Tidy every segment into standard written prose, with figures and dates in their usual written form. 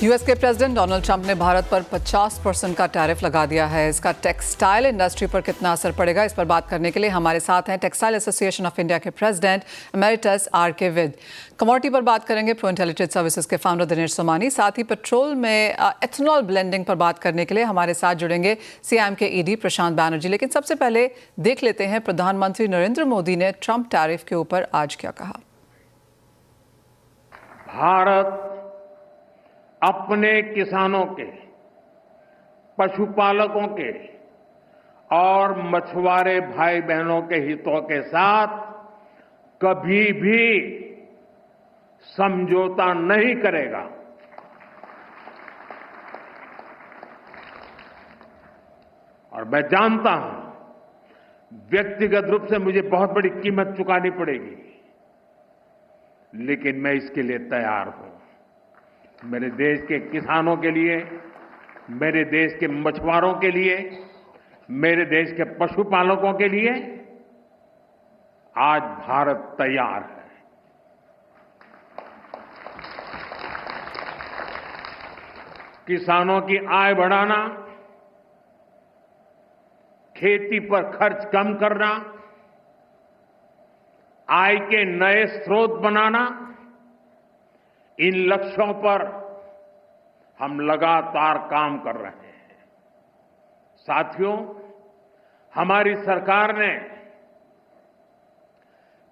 US के president Donald Trump ने भारत पर 50% का टैरिफ लगा दिया है। इसका टेक्सटाइल इंडस्ट्री पर कितना असर पड़ेगा, इस पर बात करने के लिए हमारे साथ हैं टेक्सटाइल एसोसिएशन ऑफ इंडिया के प्रेसिडेंट एमेरिटस आर.के. विद। कमोडिटी पर बात करेंगे प्रो इंटेलिजेंस सर्विसेज के फाउंडर दिनेश सोमानी। साथ ही पेट्रोल में एथेनॉल ब्लेंडिंग पर बात करने के लिए हमारे साथ जुड़ेंगे सीएम के ईडी प्रशांत बैनर्जी। लेकिन सबसे पहले देख लेते हैं प्रधानमंत्री नरेंद्र मोदी ने ट्रंप टैरिफ के ऊपर आज क्या कहा। भारत अपने किसानों के, पशुपालकों के और मछुआरे भाई बहनों के हितों के साथ कभी भी समझौता नहीं करेगा। और मैं जानता हूं व्यक्तिगत रूप से मुझे बहुत बड़ी कीमत चुकानी पड़ेगी, लेकिन मैं इसके लिए तैयार हूं। मेरे देश के किसानों के लिए, मेरे देश के मछुआरों के लिए, मेरे देश के पशुपालकों के लिए आज भारत तैयार है। किसानों की आय बढ़ाना, खेती पर खर्च कम करना, आय के नए स्रोत बनाना, इन लक्ष्यों पर हम लगातार काम कर रहे हैं। साथियों, हमारी सरकार ने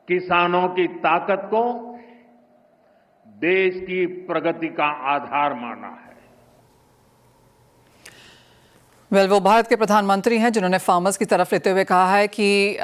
किसानों की ताकत को देश की प्रगति का आधार माना है। वो भारत के प्रधानमंत्री हैं जिन्होंने फार्मर्स की तरफ लेते हुए कहा है कि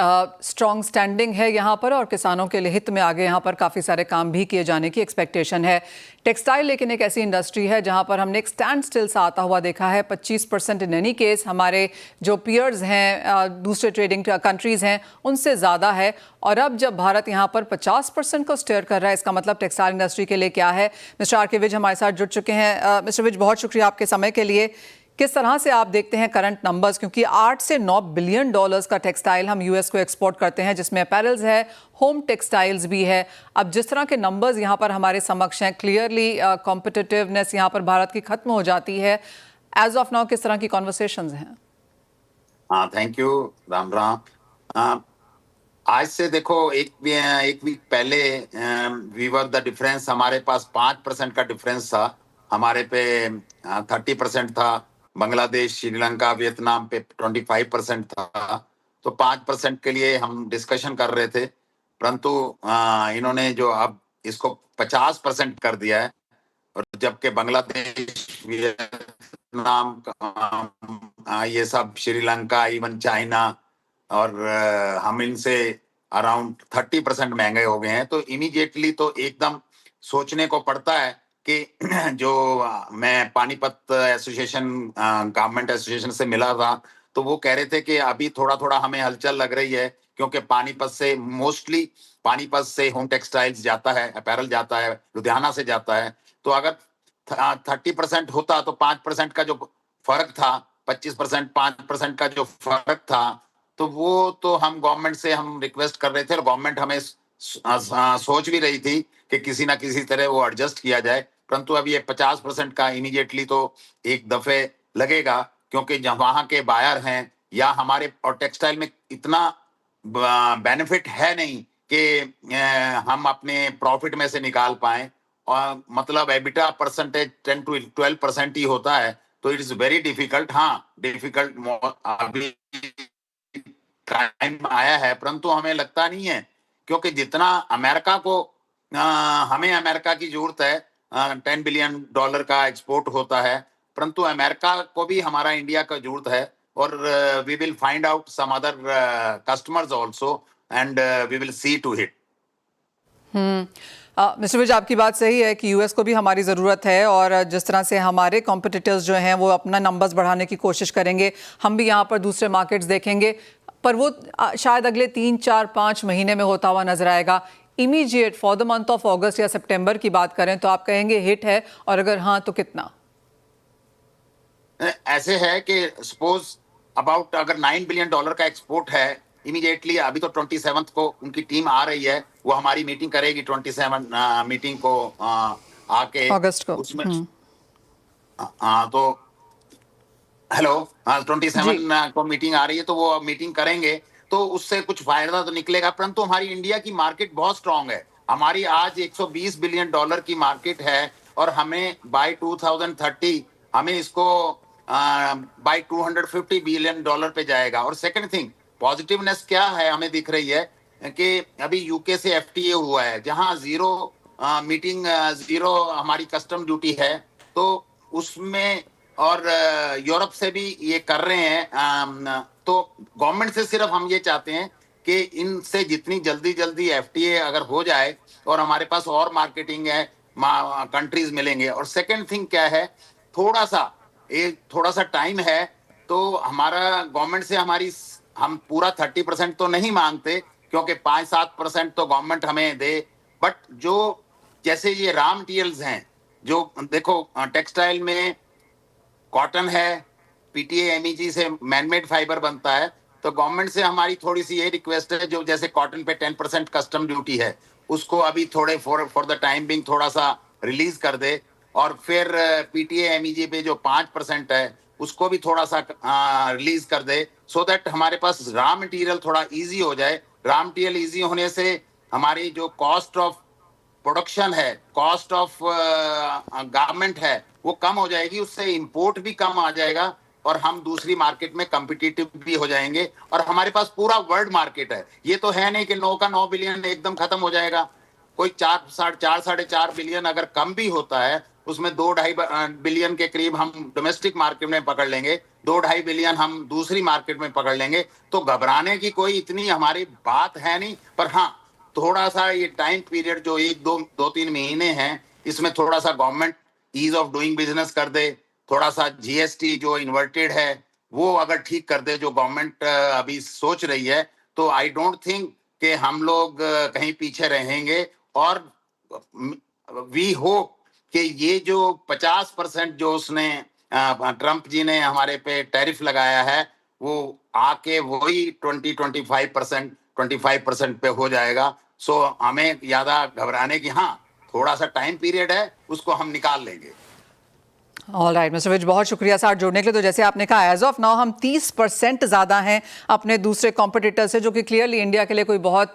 स्ट्रॉन्ग स्टैंडिंग है यहाँ पर और किसानों के हित में आगे यहाँ पर काफ़ी सारे काम भी किए जाने की एक्सपेक्टेशन है। टेक्सटाइल लेकिन एक ऐसी इंडस्ट्री है जहाँ पर हमने एक स्टैंड स्टिल सा आता हुआ देखा है। 25% इन एनी केस हमारे जो पियर्स हैं, दूसरे ट्रेडिंग कंट्रीज़ हैं, उनसे ज़्यादा है। और अब जब भारत यहाँ पर 50% को स्टेयर कर रहा है, इसका मतलब टेक्सटाइल इंडस्ट्री के लिए क्या है। Mister R K. विज हमारे साथ जुड़ चुके हैं। मिस्टर विज, बहुत शुक्रिया आपके समय के लिए। किस तरह से आप देखते हैं करंट नंबर्स, क्योंकि 8 से 9 बिलियन डॉलर्स का टेक्सटाइल हम यूएस को एक्सपोर्ट करते हैं, जिसमें अपैरल्स है, होम टेक्सटाइल्स भी है। अब जिस तरह के नंबर्स यहाँ पर हमारे समक्ष हैं, क्लियरली कॉम्पिटिटिवनेस यहाँ पर भारत की खत्म हो जाती है। एज ऑफ नाउ किस तरह की कॉन्वर्सेशंस हैं? Thank you, Ram Ram. आज से देखो एक वीक पहले वीवर द डिफरेंस, हमारे पास 5% का डिफरेंस था, हमारे पे 30% था। बांग्लादेश, श्रीलंका, वियतनाम पे 25% था। तो 5% के लिए हम डिस्कशन कर रहे थे, परंतु इन्होंने जो अब इसको 50% कर दिया है। और जबकि बांग्लादेश, वियतनाम, ये सब, श्रीलंका, इवन चाइना और हम इनसे अराउंड 30% महंगे हो गए हैं। तो इमीडिएटली तो एकदम सोचने को पड़ता है कि जो मैं पानीपत एसोसिएशन, गवर्नमेंट एसोसिएशन से मिला था, तो वो कह रहे थे कि अभी थोड़ा थोड़ा हमें हलचल लग रही है, क्योंकि पानीपत से होम टेक्सटाइल्स जाता है, अपैरल जाता है, लुधियाना से जाता है। तो अगर 30% होता तो 5% का जो फर्क था, 25% 5% का जो फर्क था, तो वो तो हम गवर्नमेंट से हम रिक्वेस्ट कर रहे थे और गवर्नमेंट हमें सोच भी रही थी कि किसी ना किसी तरह वो एडजस्ट किया जाए। परंतु अब ये 50% का इमीडिएटली तो एक दफे लगेगा, क्योंकि जब वहां के बायर हैं या हमारे, और टेक्सटाइल में इतना बेनिफिट है नहीं कि हम अपने प्रॉफिट में से निकाल पाए। और मतलब एबिटा परसेंटेज 10 to 12% ही होता है, तो इट इज वेरी डिफिकल्ट। हाँ, डिफिकल्ट अभी टाइम आया है, परंतु हमें लगता नहीं है, क्योंकि जितना अमेरिका को हमें अमेरिका की जरूरत है, $10 बिलियन का एक्सपोर्ट होता है, परंतु अमेरिका को भी हमारा इंडिया का जरूरत है। और we will find out some other customers also and we will see to it. Mister Vij, आपकी बात सही है कि यूएस को भी हमारी ज़रूरत है, और जिस तरह से हमारे कॉम्पिटिटर्स जो हैं वो अपना नंबर्स बढ़ाने की कोशिश करेंगे, हम भी यहाँ पर दूसरे मार्केट्स देखेंगे, पर वो शायद अगले 3, 4, 5 महीने में होता हुआ नजर आएगा। Immediate for the month of अगस्त या सितंबर की बात करें तो आप कहेंगे हिट है, और अगर हाँ तो कितना? ऐसे है कि सपोज अबाउट अगर $9 बिलियन का एक्सपोर्ट है, इमीडिएटली अभी तो 27 को उनकी टीम आ रही है, वो हमारी मीटिंग करेगी 27 मीटिंग को आके अगस्त को। उसमें हाँ तो हेलो, हाँ जी 27 को मीटिंग आ रही है, तो वो मीटिंग करेंगे तो उससे कुछ फायदा तो निकलेगा, परंतु हमारी इंडिया की मार्केट बहुत स्ट्रांग है। हमारी आज 120 बिलियन डॉलर की मार्केट है और हमें बाय 2030 हमें इसको बाय 250 बिलियन डॉलर पे जाएगा। और सेकंड थिंग, पॉजिटिवनेस क्या है हमें दिख रही है कि अभी यूके से एफटीए हुआ है, जहां जीरो मीटिंग जीरो हमारी कस्टम ड्यूटी है, तो उसमें और यूरोप से भी ये कर रहे हैं। तो गवर्नमेंट से सिर्फ हम ये चाहते हैं कि इनसे जितनी जल्दी जल्दी एफटीए अगर हो जाए और हमारे पास और मार्केटिंग है, कंट्रीज मिलेंगे। और सेकंड थिंग क्या है, थोड़ा सा थोड़ा सा टाइम है, तो हमारा गवर्नमेंट से हम पूरा 30% तो नहीं मांगते, क्योंकि 5-7% तो गवर्नमेंट हमें दे। बट जो जैसे ये रॉ मटेरियल्स हैं, जो देखो टेक्सटाइल में कॉटन है, पीटीए एमईजी से मैनमेड फाइबर बनता है, तो गवर्नमेंट से हमारी थोड़ी सी ये रिक्वेस्ट है, जो जैसे कॉटन पे 10% कस्टम ड्यूटी है, उसको अभी थोड़े फॉर द टाइम बिंग थोड़ा सा रिलीज कर दे। और फिर पीटीए एमईजी पे जो 5% है, उसको भी थोड़ा सा रिलीज कर दे, सो दैट हमारे पास रॉ मटेरियल थोड़ा इजी हो जाए। रॉ मटेरियल इजी होने से हमारी जो कॉस्ट ऑफ प्रोडक्शन है, कॉस्ट ऑफ गारमेंट है, वो कम हो जाएगी, उससे इंपोर्ट भी कम आ जाएगा और हम दूसरी मार्केट में कम्पिटिटिव भी हो जाएंगे। और हमारे पास पूरा वर्ल्ड मार्केट है, ये तो है नहीं कि 9 का 9 बिलियन एकदम खत्म हो जाएगा। कोई 4-4.5 बिलियन अगर कम भी होता है, उसमें 2-2.5 बिलियन के करीब हम डोमेस्टिक मार्केट में पकड़ लेंगे, 2-2.5 बिलियन हम दूसरी मार्केट में पकड़ लेंगे। तो घबराने की कोई इतनी हमारी बात है नहीं। पर हाँ, थोड़ा सा ये टाइम पीरियड जो 1-2-3 महीने हैं, इसमें थोड़ा सा government ease of doing business कर दे, थोड़ा सा जीएसटी जो इन्वर्टेड है वो अगर ठीक कर दे, जो गवर्नमेंट अभी सोच रही है, तो आई डोंट थिंक कि हम लोग कहीं पीछे रहेंगे। और वी होप कि ये जो 50% जो उसने ट्रंप जी ने हमारे पे टैरिफ लगाया है, वो आके वही 25% पे हो जाएगा। सो हमें ज्यादा घबराने की, हाँ थोड़ा सा टाइम पीरियड है, उसको हम निकाल लेंगे। ऑल राइट मिस्टर विज, बहुत शुक्रिया साथ जुड़ने के लिए। तो जैसे आपने कहा, एज ऑफ नाउ हम 30% ज़्यादा हैं अपने दूसरे कॉम्पिटिटर से, जो कि क्लियरली इंडिया के लिए कोई बहुत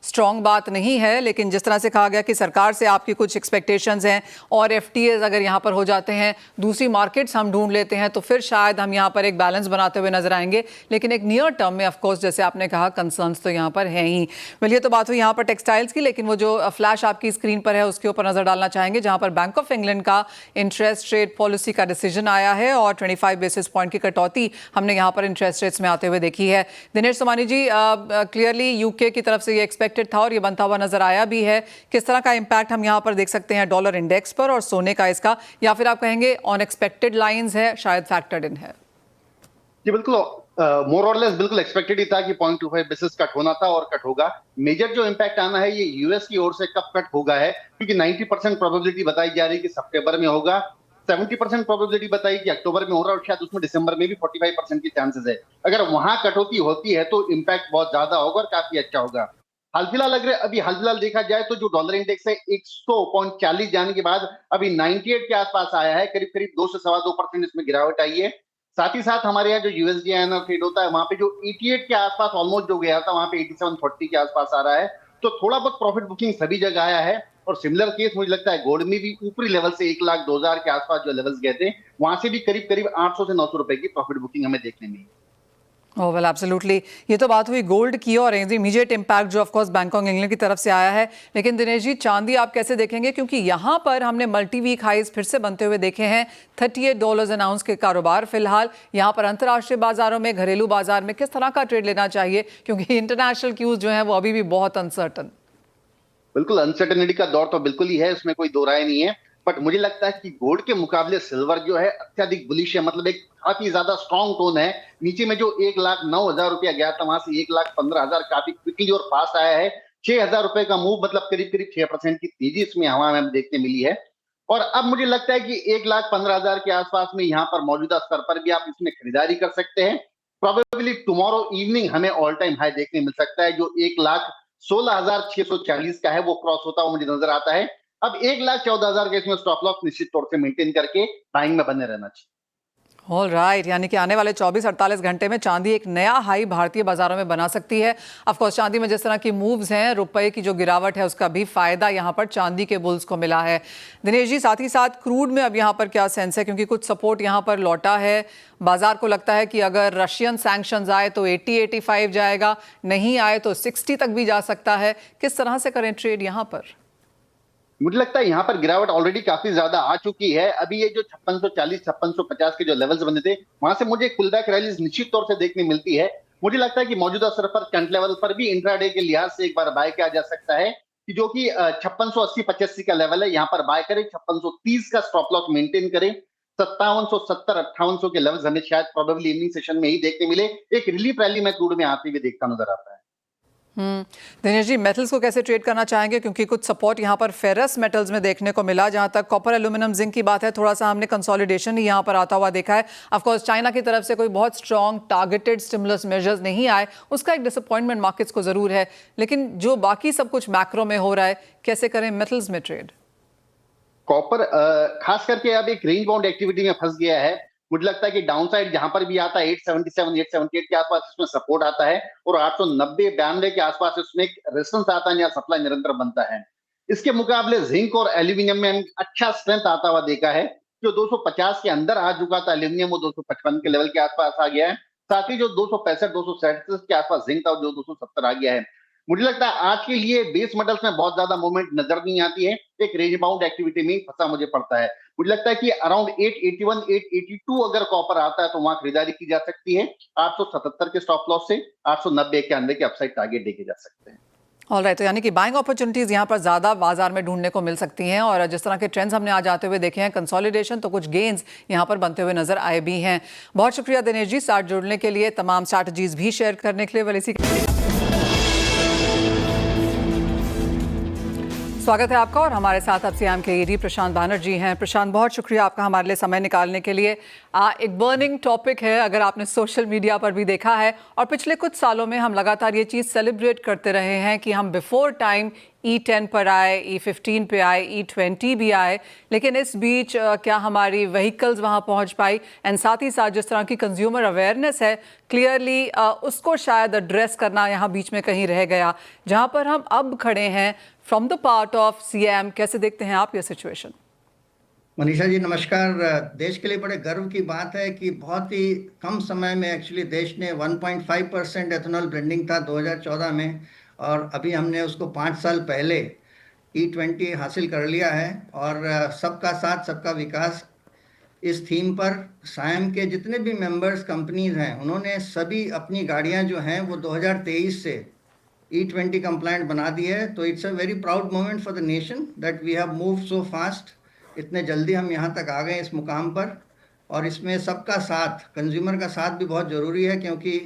स्ट्रॉन्ग बात नहीं है। लेकिन जिस तरह से कहा गया कि सरकार से आपकी कुछ एक्सपेक्टेशंस हैं और एफटीएज अगर यहाँ पर हो जाते हैं, दूसरी मार्केट्स हम ढूंढ लेते हैं, तो फिर शायद हम यहाँ पर एक बैलेंस बनाते हुए नजर आएंगे। लेकिन एक नियर टर्म में ऑफकोर्स जैसे आपने कहा, कंसर्न्स तो यहाँ पर हैं ही। वेल, ये तो बात हुई यहाँ पर टेक्सटाइल्स की, लेकिन वो जो फ्लैश आपकी स्क्रीन पर है उसके ऊपर नजर डालना चाहेंगे, जहाँ पर बैंक ऑफ इंग्लैंड का इंटरेस्ट रेट पॉलिसी का डिसीजन आया है और 25 बेसिस पॉइंट की कटौती हमने यहां पर इंटरेस्ट रेट्स में आते हुए देखी है। दिनेश सोमानी जी, क्लियरली यूके की तरफ से ये एक्सपेक्टेड था और ये बनता हुआ नजर आया भी है। किस तरह का इंपैक्ट हम यहां पर देख सकते हैं डॉलर इंडेक्स पर और सोने का इसका, या फिर आप कहेंगे अनएक्सपेक्टेड लाइंस है, शायद फैक्टर्ड इन है? जी बिल्कुल, मोर और लेस बिल्कुल एक्सपेक्टेड ही था कि 0.25 बेसिस कट होना था और कट होगा। मेजर जो इंपैक्ट आना है ये यूएस की ओर से कब कट होगा है, क्योंकि 90% प्रोबेबिलिटी बताई जा रही है कि सितंबर में होगा, 70% प्रोबेबिलिटी बताई कि अक्टूबर में हो रहा है और शायद उसमें दिसंबर में भी 45% की चांसेस है। अगर वहां कटौती होती है तो इंपैक्ट बहुत ज्यादा होगा और काफी अच्छा होगा। हाल फिलहाल देखा जाए तो जो डॉलर इंडेक्स है 100.40 जाने के बाद अभी 98 के आसपास आया है, करीब करीब 2 से 2.25% इसमें गिरावट आई है। साथ ही साथ हमारे यहाँ जो यूएसडी आईएनआर ट्रेड होता है वहां पे जो 88 के आसपास ऑलमोस्ट जो गया था, वहां पे 87.40 के आसपास आ रहा है। तो थोड़ा बहुत प्रॉफिट बुकिंग सभी जगह आया है। और सिमिलर केस मुझे लगता है गोल्ड में भी ऊपरी लेवल से 1,02,000 के आसपास जो लेवल्स गए थे, वहां से भी करीब करीब 800 से 900 रुपए की प्रॉफिट बुकिंग हमें देखने मिली। ओह वेल, एब्सोल्युटली। ये तो बात हुई गोल्ड की और इमीडिएट इंपैक्ट जो of course bank of England की तरफ से आया है। लेकिन दिनेश जी, चांदी आप कैसे देखेंगे, क्योंकि यहाँ पर हमने मल्टी वीक हाइज फिर से बनते हुए देखे हैं। $38 एन आउंस के कारोबार फिलहाल यहाँ पर अंतर्राष्ट्रीय बाजारों में, घरेलू बाजार में किस तरह का ट्रेड लेना चाहिए, क्योंकि इंटरनेशनल क्यूज जो है वो अभी भी बहुत अनसर्टन। बिल्कुल, अनसर्टेनिटी का दौर तो बिल्कुल ही है, उसमें कोई दो राय नहीं है। बट मुझे लगता है कि गोल्ड के मुकाबले सिल्वर जो है अत्यधिक बुलिश है, मतलब एक काफी ज्यादा स्ट्रॉन्ग टोन है। नीचे में जो 1,09,000 रुपया गया था, वहां से 1,15,000 काफी क्विकली और फास्ट आया है। 6,000 रुपए का मूव, मतलब करीब करीब 6% की तेजी इसमें हवा में देखने मिली है। और अब मुझे लगता है कि 1,15,000 के आसपास में यहाँ पर मौजूदा स्तर पर भी आप इसमें खरीदारी कर सकते हैं। प्रोबेबली टुमारो इवनिंग हमें ऑल टाइम हाई देखने मिल सकता है, जो 1,16,640 का है, वो क्रॉस होता हुआ मुझे नजर आता है। अब 1,14,000 का इसमें स्टॉप लॉस निश्चित तौर से मेंटेन करके बाइंग में बने रहना चाहिए। ऑल राइट, यानी कि आने वाले 24-48 घंटे में चांदी एक नया हाई भारतीय बाजारों में बना सकती है। ऑफ कोर्स चांदी में जिस तरह की मूव्स हैं, रुपए की जो गिरावट है उसका भी फायदा यहां पर चांदी के बुल्स को मिला है। दिनेश जी, साथ ही साथ क्रूड में अब यहां पर क्या सेंस है, क्योंकि कुछ सपोर्ट यहां पर लौटा है। बाजार को लगता है कि अगर रशियन सैंक्शंस आए तो 80-85 जाएगा, नहीं आए तो 60 तक भी जा सकता है। किस तरह से करें ट्रेड यहां पर? मुझे लगता है यहाँ पर गिरावट ऑलरेडी काफी ज्यादा आ चुकी है। अभी ये जो 5640 5650 के जो लेवल्स बने थे, वहां से मुझे पुल बैक रैलीज निश्चित तौर से देखने मिलती है। मुझे लगता है कि मौजूदा स्तर पर करंट लेवल पर भी इंट्राडे के लिहाज से एक बार बाय किया जा सकता है, कि जो कि 5680-85 का लेवल है, यहाँ पर बाय करें, 5630 का स्टॉप लॉस मेंटेन करें। 5770-5800 के लेवल्स हमें शायद प्रोबेबली इवनिंग सेशन में ही देखने मिले। एक रिलीफ रैली में क्रूड में आते हुए देखता नजर आता है। दिनेश जी, मेटल्स को कैसे ट्रेड करना चाहेंगे, क्योंकि कुछ सपोर्ट यहां पर फेरस मेटल्स में देखने को मिला। जहां तक कॉपर, एल्यूमिनियम, जिंक की बात है, थोड़ा सा हमने कंसोलिडेशन ही यहां पर आता हुआ देखा है। ऑफ कोर्स चाइना की तरफ से कोई बहुत स्ट्रॉन्ग टारगेटेड स्टिमुलस मेजर्स नहीं आए, उसका एक डिसअपॉइंटमेंट मार्केट्स को जरूर है। लेकिन जो बाकी सब कुछ मैक्रो में हो रहा है, कैसे करें मेटल्स में ट्रेड? कॉपर खास करके अब एक रेंज बाउंड एक्टिविटी में फंस गया है। मुझे लगता है कि डाउन साइड जहां पर भी आता है 877 878 के आसपास इसमें सपोर्ट आता है, और 890 92 के आसपास इसमें एक रेजिस्टेंस आता है, जहां सप्लाई निरंतर बनता है। इसके मुकाबले जिंक और एल्यूमिनियम में अच्छा स्ट्रेंथ आता हुआ देखा है। जो 250 के अंदर आ चुका था एल्यूमिनियम, वो 255 के लेवल के आसपास आ गया है। साथ ही जो 265 237 के आसपास जिंक था, जो 270 आ गया है। मुझे लगता है आज के लिए बेस मेटल्स में बहुत ज्यादा मूवमेंट नजर नहीं आती है। एक रेंज बाउंड एक्टिविटी में फंसा मुझे पड़ता है। मुझे लगता है कि अराउंड 881 882 अगर कॉपर आता है तो वहां खरीदारी की जा सकती है। 877 के स्टॉप लॉस से 890 के अंदर के अपसाइड टारगेट देखे जा सकते हैं। ऑल राइट, तो यानी कि बाइंग अपॉर्चुनिटीज यहाँ पर ज़्यादा बाजार में ढूंढने को मिल सकती हैं, और जिस तरह के ट्रेंड्स हमने आज आते हुए देखे हैं, कंसोलिडेशन, तो कुछ गेन्स यहाँ पर बनते हुए नजर आए भी हैं। बहुत शुक्रिया दिनेश जी, साथ जुड़ने के लिए, तमाम स्ट्रैटेजीज भी शेयर करने के लिए। वैसी स्वागत है आपका, और हमारे साथ अब सीएम के ईडी प्रशांत बैनर्जी हैं। प्रशांत, बहुत शुक्रिया आपका हमारे लिए समय निकालने के लिए। एक बर्निंग टॉपिक है, अगर आपने सोशल मीडिया पर भी देखा है, और पिछले कुछ सालों में हम लगातार ये चीज़ सेलिब्रेट करते रहे हैं कि हम बिफोर टाइम E10 पर आए, E15 पे आए, E20 भी आए, लेकिन इस बीच क्या हमारी व्हीकल्स वहाँ पहुँच पाई? एंड साथ ही साथ जिस तरह की कंज्यूमर अवेयरनेस है, क्लियरली उसको शायद एड्रेस करना यहाँ बीच में कहीं रह गया। जहाँ पर हम अब खड़े हैं from the part of CM, कैसे देखते हैं आप ये सिचुएशन? मनीषा जी नमस्कार। देश के लिए बड़े गर्व की बात है कि बहुत ही कम समय में एक्चुअली देश ने 1.5% एथेनॉल ब्लेंडिंग था 2014 में, और अभी हमने उसको 5 साल पहले E20 हासिल कर लिया है। और सबका साथ सबका विकास इस थीम पर सायम के जितने भी मेंबर्स कंपनीज हैं, उन्होंने सभी अपनी गाड़ियां जो हैं वो 2023 से E20 कंप्लायंट बना दी है। तो it's a very proud moment for the nation that we have moved so fast. इतने जल्दी हम यहाँ तक आ गए इस मुकाम पर, और इसमें सबका साथ, कंज्यूमर का साथ भी बहुत ज़रूरी है, क्योंकि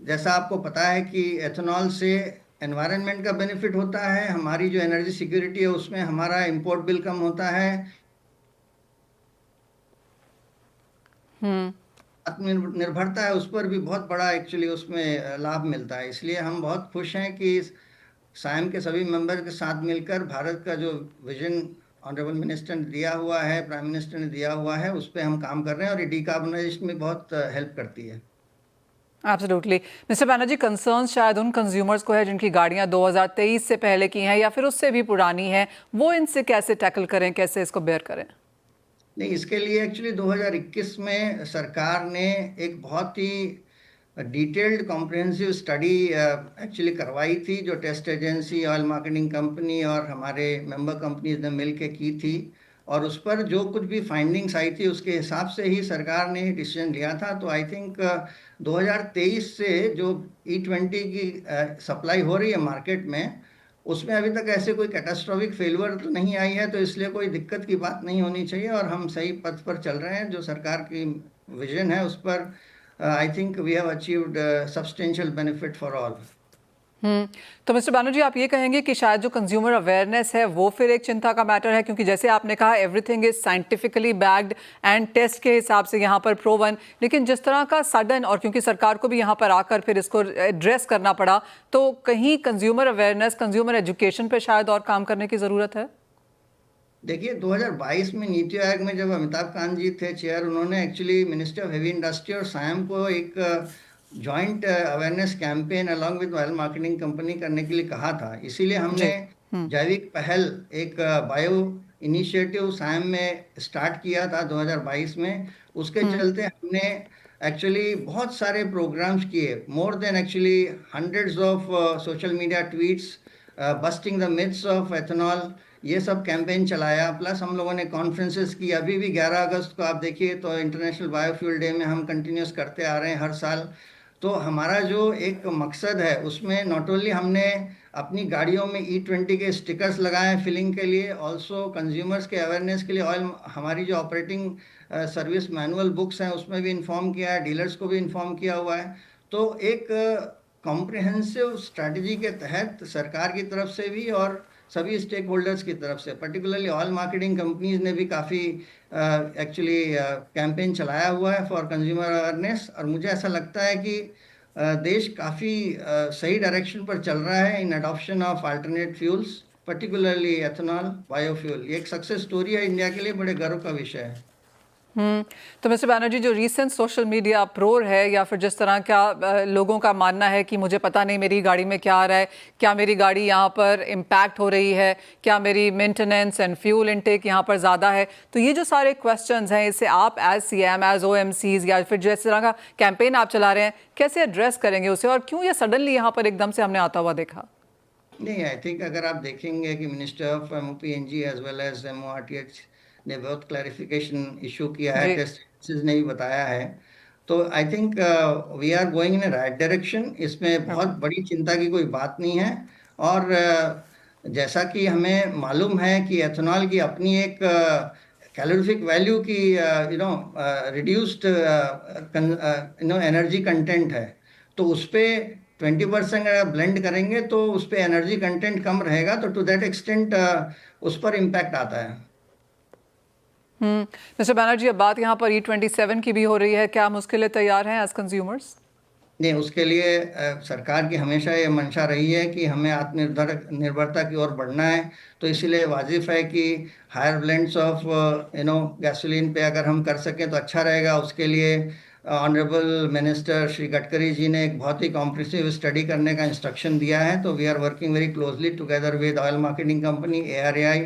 जैसा आपको पता है कि एथेनॉल से एनवायरनमेंट का बेनिफिट होता है, हमारी जो एनर्जी सिक्योरिटी है उसमें हमारा इंपोर्ट बिल कम होता है, आत्मनिर्भरता है उस पर भी बहुत बड़ा एक्चुअली उसमें लाभ मिलता है। इसलिए हम बहुत खुश हैं कि सायम के सभी मेंबर के साथ मिलकर भारत का जो विजन ऑनरेबल मिनिस्टर ने दिया हुआ है, प्राइम मिनिस्टर ने दिया हुआ है, उस पर हम काम कर रहे हैं, और ये डिकार्बोनाइजेशन में बहुत हेल्प करती है। एब्सोल्युटली। मिस्टर बैनर्जी, कंसर्न शायद उन कंज्यूमर्स को है जिनकी गाड़ियां 2023 से पहले की हैं या फिर उससे भी पुरानी हैं, वो इनसे कैसे टैकल करें, कैसे इसको बेयर करें? नहीं, इसके लिए एक्चुअली 2021 में सरकार ने एक बहुत ही डिटेल्ड कॉम्प्रिहेंसिव स्टडी एक्चुअली करवाई थी, जो test agency, oil marketing company और हमारे मेंबर कंपनीज ने मिल के की थी, और उस पर जो कुछ भी फाइंडिंग्स आई थी उसके हिसाब से ही सरकार ने डिसीजन लिया था। तो आई थिंक 2023 से जो E20 की सप्लाई हो रही है मार्केट में, उसमें अभी तक ऐसे कोई कैटास्ट्रॉफिक फेलियर तो नहीं आई है, तो इसलिए कोई दिक्कत की बात नहीं होनी चाहिए, और हम सही पथ पर चल रहे हैं। जो सरकार की विजन है उस पर I think we have achieved substantial benefit for all. तो मिस्टर बैनर्जी, आप ये कहेंगे कि शायद जो कंज्यूमर अवेयरनेस है वो फिर एक चिंता का मैटर है, क्योंकि जैसे आपने कहा everything is scientifically backed and test के हिसाब से यहाँ पर प्रोवन, लेकिन जिस तरह का सडन, और क्योंकि सरकार को भी यहाँ पर आकर फिर इसको एड्रेस करना पड़ा, तो कहीं कंज्यूमर अवेयरनेस, कंज्यूमर एजुकेशन पे शायद और काम करने की ज़रूरत है? देखिए 2022 में नीति आयोग में जब अमिताभ कांत जी थे चेयर, उन्होंने actually ministry of heavy industry और सायम को एक joint awareness campaign along with oil marketing company करने के लिए कहा था। इसीलिए हमने जैविक पहल एक बायो इनिशिएटिव सायम में स्टार्ट किया था 2022 में। उसके चलते हमने एक्चुअली बहुत सारे प्रोग्राम्स किए, more than actually hundreds of social media tweets, busting the myths of ethanol, ये सब कैंपेन चलाया। प्लस हम लोगों ने कॉन्फ्रेंसेस की। अभी भी 11 अगस्त को आप देखिए तो इंटरनेशनल बायोफ्यूल डे में हम कंटिन्यूस करते आ रहे हैं हर साल। तो हमारा जो एक मकसद है उसमें नॉट ओनली हमने अपनी गाड़ियों में E20 के स्टिकर्स लगाए हैं फिलिंग के लिए, ऑल्सो कंज्यूमर्स के अवेयरनेस के लिए ऑयल, हमारी जो ऑपरेटिंग सर्विस मैनुअल बुक्स हैं उसमें भी इन्फॉर्म किया है, डीलर्स को भी इन्फॉर्म किया हुआ है। तो एक कॉम्प्रिहेंसिव स्ट्रैटेजी के तहत सरकार की तरफ से भी और सभी स्टेक होल्डर्स की तरफ से, पर्टिकुलरली ऑयल मार्केटिंग कंपनीज ने भी काफ़ी एक्चुअली कैंपेन चलाया हुआ है फॉर कंज्यूमर अवेयरनेस। और मुझे ऐसा लगता है कि देश काफ़ी सही डायरेक्शन पर चल रहा है in adoption of alternate fuels, particularly ethanol, biofuel. ये एक सक्सेस स्टोरी है इंडिया के लिए, बड़े गर्व का विषय है। तो मिस्टर बैनर्जी, जो रीसेंट सोशल मीडिया अप्रोर है या फिर जिस तरह का लोगों का मानना है कि मुझे पता नहीं मेरी गाड़ी में क्या आ रहा है, क्या मेरी गाड़ी यहाँ पर इम्पैक्ट हो रही है, क्या मेरी मेंटेनेंस एंड फ्यूल इनटेक यहाँ पर ज़्यादा है, तो ये जो सारे क्वेश्चंस हैं इसे आप एज CM, एज OMCs या फिर जिस तरह का कैंपेन आप चला रहे हैं, कैसे एड्रेस करेंगे उसे, और क्यों ये सडनली यहाँ पर एकदम से हमने आता हुआ देखा? नहीं, आई थिंक अगर आप देखेंगे कि minister of MOPNG as well as MORTH ने बहुत क्लैरिफिकेशन इशू किया है, टेस्ट ने भी बताया है, तो I think we are going in right direction. इसमें बहुत बड़ी चिंता की कोई बात नहीं है। और जैसा कि हमें मालूम है कि एथेनॉल की अपनी एक कैलोरीफिक वैल्यू की रिड्यूस्ड एनर्जी कंटेंट है, तो उस पर 20% अगर ब्लेंड करेंगे तो उस पर एनर्जी कंटेंट कम रहेगा, तो टू दैट एक्सटेंट उस पर इम्पैक्ट आता है। मिस्टर बैनर्जी, अब बात यहाँ पर E27 की भी हो रही है, क्या हम उसके लिए तैयार हैं एज कंज्यूमर्स? नहीं, उसके लिए सरकार की हमेशा ये मंशा रही है कि हमें आत्मनिर्भरता की ओर बढ़ना है। तो इसीलिए वाजिब है कि हायर ब्लेंड्स ऑफ गैसोलीन पे अगर हम कर सकें तो अच्छा रहेगा। उसके लिए ऑनरेबल मिनिस्टर श्री गडकरी जी ने एक बहुत ही कॉम्प्रिहेंसिव स्टडी करने का इंस्ट्रक्शन दिया है। तो we are working very closely together with oil marketing company, ARAI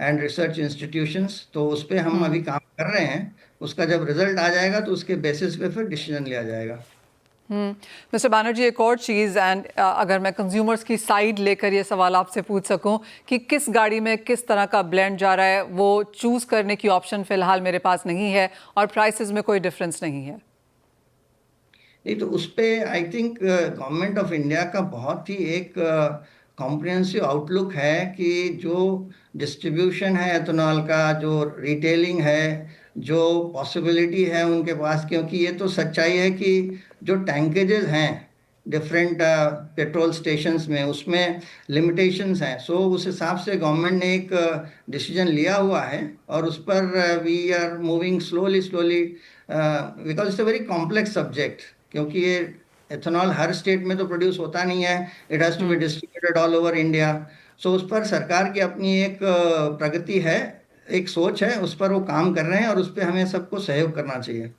and research institutions. तो उस पर हम अभी काम कर रहे हैं। उसका जब रिजल्ट आ जाएगा तो उसके बेसिस पे फिर डिसीजन लिया जाएगा। मिस्टर बैनर्जी, एक और चीज़, एंड अगर मैं कंज्यूमर्स की साइड लेकर ये सवाल आपसे पूछ सकूं कि किस गाड़ी में किस तरह का ब्लेंड जा रहा है, वो चूज़ करने की ऑप्शन फ़िलहाल मेरे पास नहीं है और प्राइसेस में कोई डिफरेंस नहीं है। नहीं, तो उस पर I think government of India का बहुत ही एक कॉम्प्रिहेंसिव आउटलुक है कि जो डिस्ट्रीब्यूशन है एथेनॉल का, जो रिटेलिंग है, जो पॉसिबिलिटी है उनके पास, क्योंकि ये तो सच्चाई है कि जो टैंकेजेस हैं डिफरेंट पेट्रोल स्टेशंस में, उसमें लिमिटेशंस हैं। सो उस हिसाब से गवर्नमेंट ने एक डिसीजन लिया हुआ है और उस पर we are moving slowly because it's a very complex subject, क्योंकि ये एथेनॉल हर स्टेट में तो प्रोड्यूस होता नहीं है, it has to be distributed all over India. So उस पर सरकार की अपनी एक प्रगति है, एक सोच है, उस पर वो काम कर रहे हैं और उस पर हमें सबको सहयोग करना चाहिए।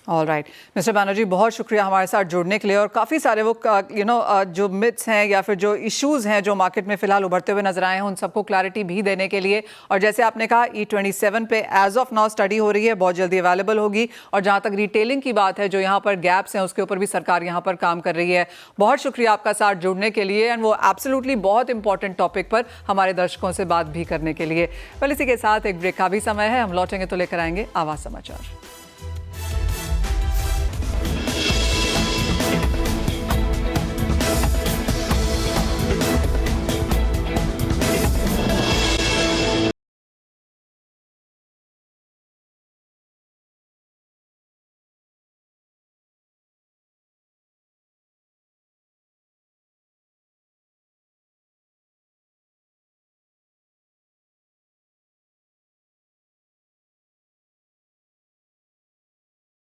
ऑल राइट, मिस्टर बैनर्जी, बहुत शुक्रिया हमारे साथ जुड़ने के लिए। और काफ़ी सारे वो जो मिथ्स हैं या फिर जो इश्यूज़ हैं जो मार्केट में फ़िलहाल उभरते हुए नजर आए हैं, उन सबको क्लैरिटी भी देने के लिए। और जैसे आपने कहा, E27 पे एज ऑफ नाउ स्टडी हो रही है, बहुत जल्दी अवेलेबल होगी। और जहाँ तक रिटेलिंग की बात है, जो यहाँ पर गैप्स हैं उसके ऊपर भी सरकार यहाँ पर काम कर रही है। बहुत शुक्रिया आपका साथ जुड़ने के लिए, एंड वो एब्सोल्युटली बहुत इंपॉर्टेंट टॉपिक पर हमारे दर्शकों से बात भी करने के लिए। वेल, इसी के साथ एक ब्रेक का भी समय है, हम लौटेंगे तो लेकर आएंगे आवाज़ समाचार।